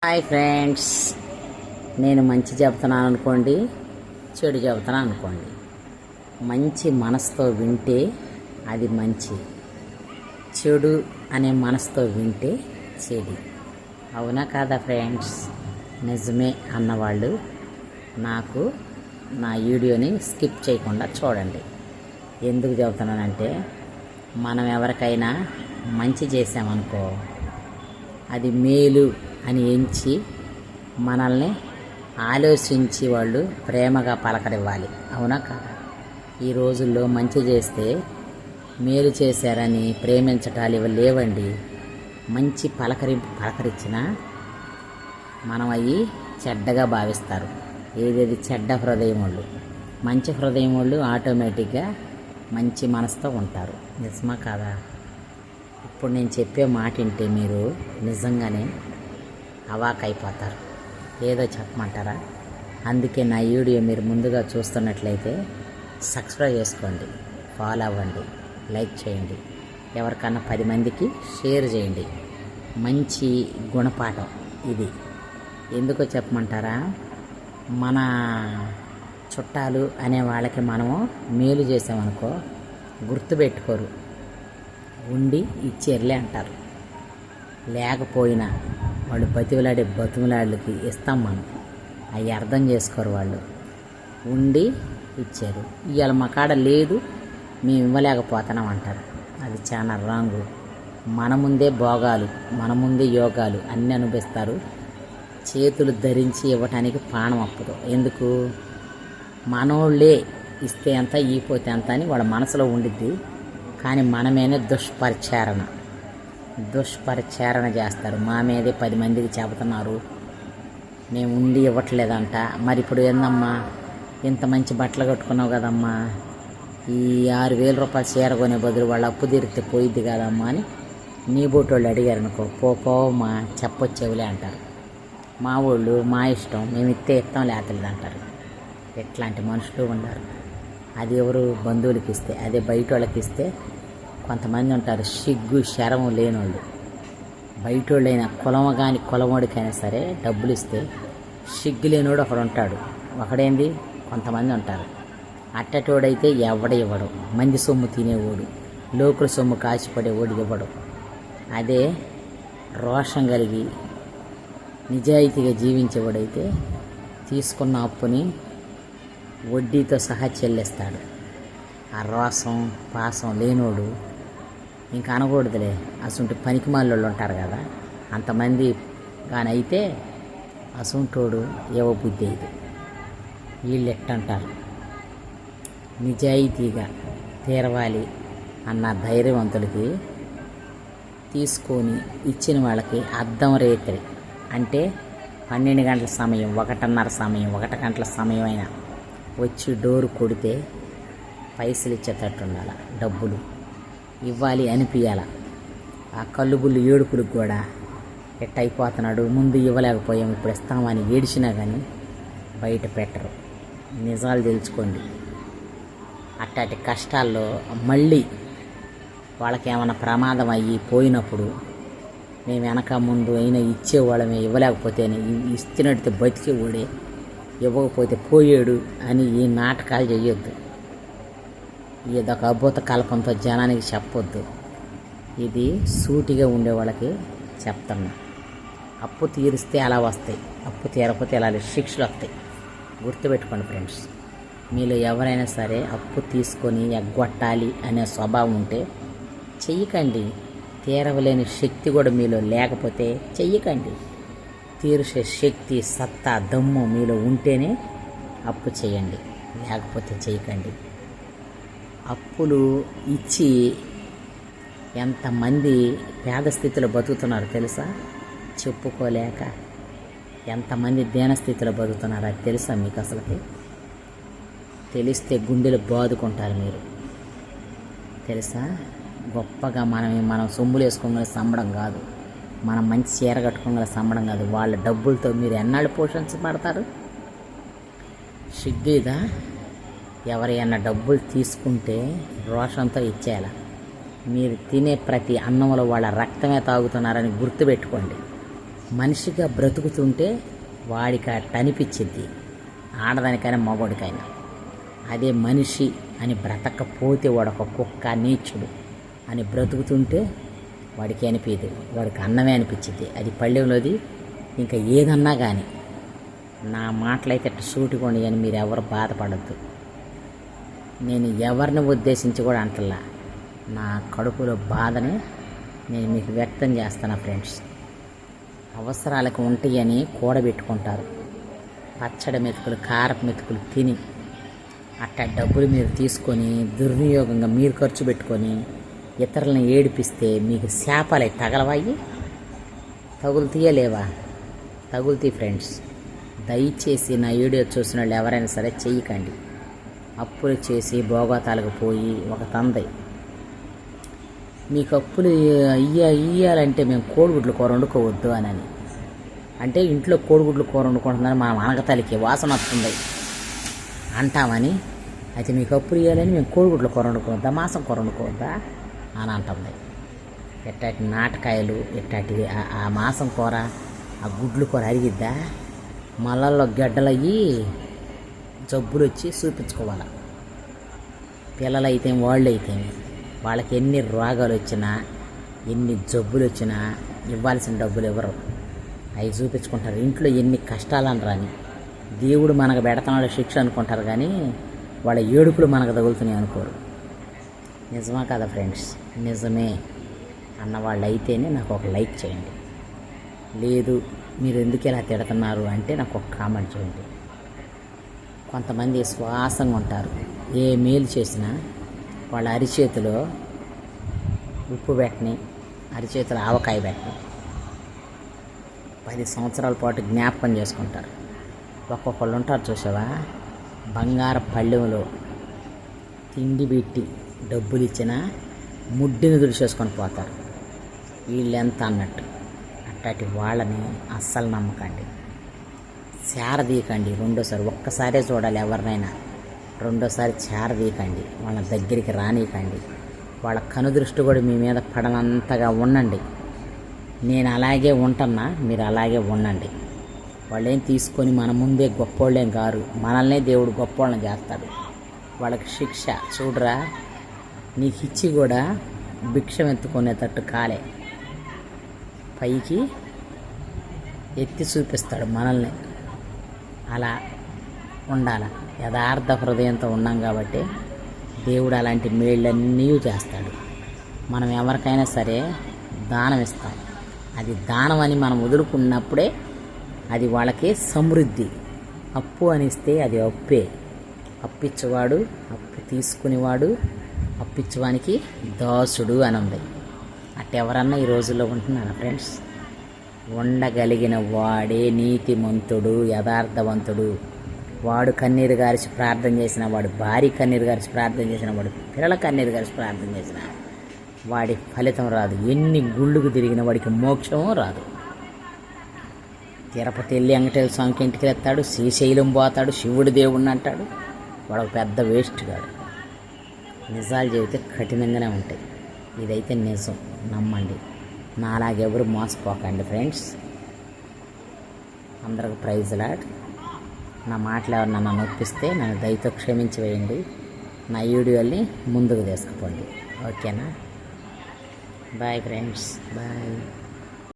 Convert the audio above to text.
Hi friends, నేను మంచి చెబుతున్నాను అనుకోండి, చెడు చెబుతున్నాను అనుకోండి. మంచి మనసుతో వింటే అది మంచి, చెడు అనే మనసుతో వింటే చెడు. అవునా కాదా ఫ్రెండ్స్? నిజమే అన్నవాళ్ళు నాకు నా వీడియోని స్కిప్ చేయకుండా చూడండి. ఎందుకు చెబుతున్నానంటే, మనం ఎవరికైనా మంచి చేసామనుకో, అది మేలు అని ఎంచి మనల్ని ఆలోచించి వాళ్ళు ప్రేమగా పలకరివ్వాలి. అవునా కాదా? ఈ రోజుల్లో మంచి చేస్తే మేలు చేశారని ప్రేమించటాలు ఇవి లేవండి. మంచి పలకరించిన మనం అవి చెడ్డగా భావిస్తారు. ఏదేది చెడ్డ హృదయం వాళ్ళు. మంచి హృదయం వాళ్ళు ఆటోమేటిక్గా మంచి మనసుతో ఉంటారు. నిజమా కాదా? ఇప్పుడు నేను చెప్పే మాట వింటే మీరు నిజంగానే అవాక్ అయిపోతారు. ఏదో చెప్పమంటారా? అందుకే నా వీడియో మీరు ముందుగా చూస్తున్నట్లయితే సబ్స్క్రైబ్ చేసుకోండి, ఫాలో అవ్వండి, లైక్ చేయండి, ఎవరికన్నా 10 మందికి షేర్ చేయండి. మంచి గుణపాఠం ఇది. ఎందుకో చెప్పమంటారా? మన చుట్టాలు అనే వాళ్ళకి మనము మేలు చేసామనుకో గుర్తుపెట్టుకోరు, ఉండి ఇచ్చేర్లే అంటారు. లేకపోయినా వాళ్ళు బతిమలాడికి ఇస్తాం మనం. అవి అర్థం చేసుకోరు వాళ్ళు. ఉండి ఇచ్చారు, ఇవాళ మా కాడ లేదు మేము ఇవ్వలేకపోతున్నాం అంటారు. అది చాలా రాంగు. మన ముందే భోగాలు, మన ముందే యోగాలు అన్నీ అనుభవిస్తారు. చేతులు ధరించి ఇవ్వటానికి ప్రాణం అప్పదు. ఎందుకు? మనోళ్ళే ఇస్తే ఎంత, ఈపోతే ఎంత అని వాళ్ళ మనసులో ఉండిద్ది. కానీ మనమేనే దుష్పరిచారణ చేస్తారు. మా మీదే 10 మందికి చెబుతున్నారు, మేము ఉండి ఇవ్వట్లేదంట. మరి ఇప్పుడు ఏందమ్మా, ఇంత మంచి బట్టలు కట్టుకున్నావు కదమ్మా, ఈ 6,000 రూపాయలు చీర కొనే బదులు వాళ్ళు అప్పు తీరితే పోయిద్ది కదమ్మా అని నీ బోటోళ్ళు అడిగారు అనుకో, పోమా చెప్పొచ్చేవులే అంటారు. మా వాళ్ళు మా ఇష్టం, మేము ఇస్తాం లేతలేదు అంటారు. ఎట్లాంటి మనుషులు ఉన్నారు. అది ఎవరు బంధువులకి ఇస్తే, అదే బయట వాళ్ళకి ఇస్తే కొంతమంది ఉంటారు సిగ్గు శరము లేనోళ్ళు. బయట వాళ్ళైనా కులమోడికైనా సరే డబ్బులు ఇస్తే సిగ్గు లేనోడు ఒకడు ఉంటాడు. ఒకడేంది, కొంతమంది ఉంటారు. అట్టటోడైతే ఇవ్వడు. మంది సొమ్ము తినేవాడు, లోకుల సొమ్ము కాచిపడేవాడు ఇవ్వడు. అదే రోషం కలిగి నిజాయితీగా జీవించేవాడైతే తీసుకున్న అప్పుని వడ్డీతో సహా చెల్లిస్తాడు. ఆ రోసం పాసం లేనోడు ఇంకా అనకూడదులే, అసంటి పనికిమాలోళ్ళు ఉంటారు కదా, అంతమంది కానీ అయితే అసంటోడు ఇవ్వబుద్ధి అయ్యేది. వీళ్ళు ఎట్టంటారు, నిజాయితీగా తీరవాలి అన్న ధైర్యవంతులకి తీసుకొని ఇచ్చిన వాళ్ళకి అద్దం రేత్రి అంటే 12 గంటల సమయం, 1:30 సమయం, 1 గంటల సమయం అయినా వచ్చి డోరు కొడితే పైసలు ఇచ్చేటట్టు ఉండాలి. డబ్బులు ఇవ్వాలి అనిపించాల. ఆ కల్లుబుల్లు ఏడుపులకు కూడా ఎట్ట అయిపోతున్నాడు, ముందు ఇవ్వలేకపోయాం ఇప్పుడు ఇస్తామని ఏడిచినా కానీ బయట పెట్టరు. నిజాలు తెలుసుకోండి. అట్టాటి కష్టాల్లో మళ్ళీ వాళ్ళకి ఏమైనా ప్రమాదం అయ్యి పోయినప్పుడు మేము వెనక ముందు అయినా ఇచ్చేవాళ్ళమే, ఇవ్వలేకపోతే ఇచ్చినట్టు బతికేవాడే, ఇవ్వకపోతే పోయాడు అని ఈ నాటకాలు చేయొద్దు. ఇదొక అద్భుత కల్పంతో జనానికి చెప్పొద్దు. ఇది సూటిగా ఉండే వాళ్ళకి చెప్తున్నా. అప్పు తీరిస్తే అలా వస్తాయి, అప్పు తీరకపోతే అలా శిక్షలు వస్తాయి. గుర్తుపెట్టుకోండి ఫ్రెండ్స్. మీలో ఎవరైనా సరే అప్పు తీసుకొని ఎగ్గొట్టాలి అనే స్వభావం ఉంటే చెయ్యకండి. తీరవలేని శక్తి కూడా మీలో లేకపోతే చెయ్యకండి. తీర్చే శక్తి, సత్తా, దమ్ము మీలో ఉంటేనే అప్పు చేయండి, లేకపోతే చేయకండి. అప్పులు ఇచ్చి ఎంతమంది పేద స్థితిలో బతుకుతున్నారో తెలుసా? చెప్పుకోలేక ఎంతమంది దీనస్థితిలో బతుకుతున్నారో అది తెలుసా మీకు? అసలుకి తెలిస్తే గుండెలు బాదుకుంటారు మీరు. తెలుసా? గొప్పగా మనం సొమ్ములు వేసుకోగల సంబడం కాదు, మనం మంచి చీర కట్టుకోగల సంబడం కాదు. వాళ్ళ డబ్బులతో మీరు ఎన్నాళ్ళు పోషించబడతారు? సిగ్గుదా? ఎవరైనా డబ్బులు తీసుకుంటే రోషంతో ఇచ్చేయాలి. మీరు తినే ప్రతి అన్నంలో వాళ్ళ రక్తమే తాగుతున్నారని గుర్తుపెట్టుకోండి. మనిషిగా బ్రతుకుతుంటే వాడికి అట్ట అనిపించింది, ఆడదానికైనా మగవాడికైనా. అదే మనిషి అని బ్రతకపోతే వాడు ఒక కుక్క నీచుడు అని బ్రతుకుతుంటే వాడికి అనిపించదు, వాడికి అన్నమే అనిపించింది. అది పళ్ళెంలోది ఇంకా ఏదన్నా కానీ. నా మాటలైతే అట్ట సూటికోండి అని మీరు ఎవరు బాధపడద్దు. నేను ఎవరిని ఉద్దేశించి కూడా అంటల్లా, నా కడుపులో బాధని నేను మీకు వ్యక్తం చేస్తాను ఫ్రెండ్స్. అవసరాలకు ఉంటాయని కూడబెట్టుకుంటారు, పచ్చడి మెతుకులు కారపు మెతుకులు తిని అట్టా డబ్బులు మీరు తీసుకొని దుర్వినియోగంగా మీరు ఖర్చు పెట్టుకొని ఇతరులను ఏడిపిస్తే మీకు శాపాలే తగలవాయి. తగులుతీయలేవా? తగులుతీ ఫ్రెండ్స్. దయచేసి నా వీడియో చూసిన వాళ్ళు ఎవరైనా సరే చెయ్యకండి. అప్పులు చేసి భోగోతాలకు పోయి ఒక తందై మీకు అప్పులు ఇయ్యాలంటే మేము కోడిగుడ్లు కూర వండుకోవద్దు అని అంటే ఇంట్లో కోడిగుడ్లు కూర వండుకుంటుందని మనం అనగతలికి వాసన వస్తుంది అంటామని. అయితే మీకు అప్పులు ఇవ్వాలని మేము కోడిగుడ్ల కూర వండుకోవద్దా, మాంసం కూర వండుకోవద్దా అని అంటుంది. ఎట్టాటి నాటకాయలు ఎట్టాటివి ఆ మాంసం కూర ఆ గుడ్లు కూర అరిగిద్దా? మళ్ళల్లో గడ్డలయ్యి జబ్బులు వచ్చి చూపించుకోవాలి. పిల్లలైతే వాళ్ళు అయితే వాళ్ళకి ఎన్ని రోగాలు వచ్చినా ఎన్ని జబ్బులు వచ్చినా ఇవ్వాల్సిన డబ్బులు ఇవ్వరు, అవి చూపించుకుంటారు. ఇంట్లో ఎన్ని కష్టాలని రాని దేవుడు మనకు పెడతాడు శిక్ష అనుకుంటారు, కానీ వాళ్ళ ఏడుపులు మనకు తగులుతున్నాయి అనుకోరు. నిజమా కదా ఫ్రెండ్స్? నిజమే అన్నవాళ్ళు అయితేనే నాకు ఒక లైక్ చేయండి. లేదు మీరు ఎందుకు ఇలా తిడుతున్నారు అంటే నాకు ఒక కామెంట్ చేయండి. కొంతమంది శ్వాసంగా ఉంటారు, ఏ మేలు చేసినా వాళ్ళ అరిచేతిలో ఉప్పు పెట్టని, అరిచేతిలో ఆవకాయ పెట్టని 10 సంవత్సరాల పాటు జ్ఞాపకం చేసుకుంటారు. ఒక్కొక్కళ్ళు ఉంటారు చూసావా, బంగారు పళ్ళెంలో తిండి పెట్టి డబ్బులు ఇచ్చినా ముడ్డిని దుడిచేసుకొని పోతారు. వీళ్ళెంత అన్నట్టు. అట్లాంటి వాళ్ళని అస్సలు నమ్మకండి, చేరదీయకండి. రెండోసారి ఒక్కసారే చూడాలి ఎవరినైనా, రెండోసారి చేరదీయకండి, వాళ్ళ దగ్గరికి రానీయకండి. వాళ్ళ కనుదృష్టి కూడా మీ మీద పడనంతగా ఉండండి. నేను అలాగే ఉంటున్నా, మీరు అలాగే ఉండండి. వాళ్ళేం తీసుకొని మన ముందే గొప్పోళ్ళేం కారు, మనల్నే దేవుడు గొప్పోళ్ళని చేస్తాడు. వాళ్ళకి శిక్ష చూడరా, నీకు ఇచ్చి కూడా భిక్షం ఎత్తుకునేటట్టు కాలే పైకి ఎత్తి చూపిస్తాడు మనల్ని. అలా ఉండాల, యథార్థ హృదయంతో ఉన్నాం కాబట్టి దేవుడు అలాంటి మేళ్ళన్నీ చేస్తాడు. మనం ఎవరికైనా సరే దానం ఇస్తాం, అది దానం అని మనం వదులుకున్నప్పుడే అది వాళ్ళకి సమృద్ధి. అప్పు అనిస్తే అది అప్పే. అప్పిచ్చేవాడు, అప్పు తీసుకునేవాడు, అప్పిచ్చేవానికి దాసుడు అని ఉంది. అట్టెవరన్నా ఈ రోజుల్లో ఉంటున్నారా ఫ్రెండ్స్? ఉండగలిగిన వాడే నీతిమంతుడు, యథార్థవంతుడు. వాడు కన్నీరు గారిచి ప్రార్థన చేసిన, వాడు భార్య కన్నీరు గారిచి ప్రార్థన చేసిన, వాడు పిల్లల కన్నీరు గారిచి ప్రార్థన చేసిన వాడి ఫలితం రాదు. ఎన్ని గుళ్ళుకు తిరిగిన వాడికి మోక్షం రాదు. తిరుపతి వెళ్ళి వెంకటేశ్వర స్వామికి ఇంటికి వెళ్తాడు, శ్రీశైలం పోతాడు, శివుడు దేవుడిని అంటాడు, వాడు ఒక పెద్ద వేస్ట్ కాడు. నిజాలు చెబితే కఠినంగానే ఉంటాయి. ఇదైతే నిజం, నమ్మండి. నాలాగెవరు మోసపోకండి ఫ్రెండ్స్. అందరికి ప్రైజ్ లాడ్. నా మాటలు ఎవరు నన్ను నొప్పిస్తే నన్ను దయతో క్షమించి వేయండి. నా వీడియోని ముందుకు తీసుకుపోండి, ఓకేనా? Bye friends, bye.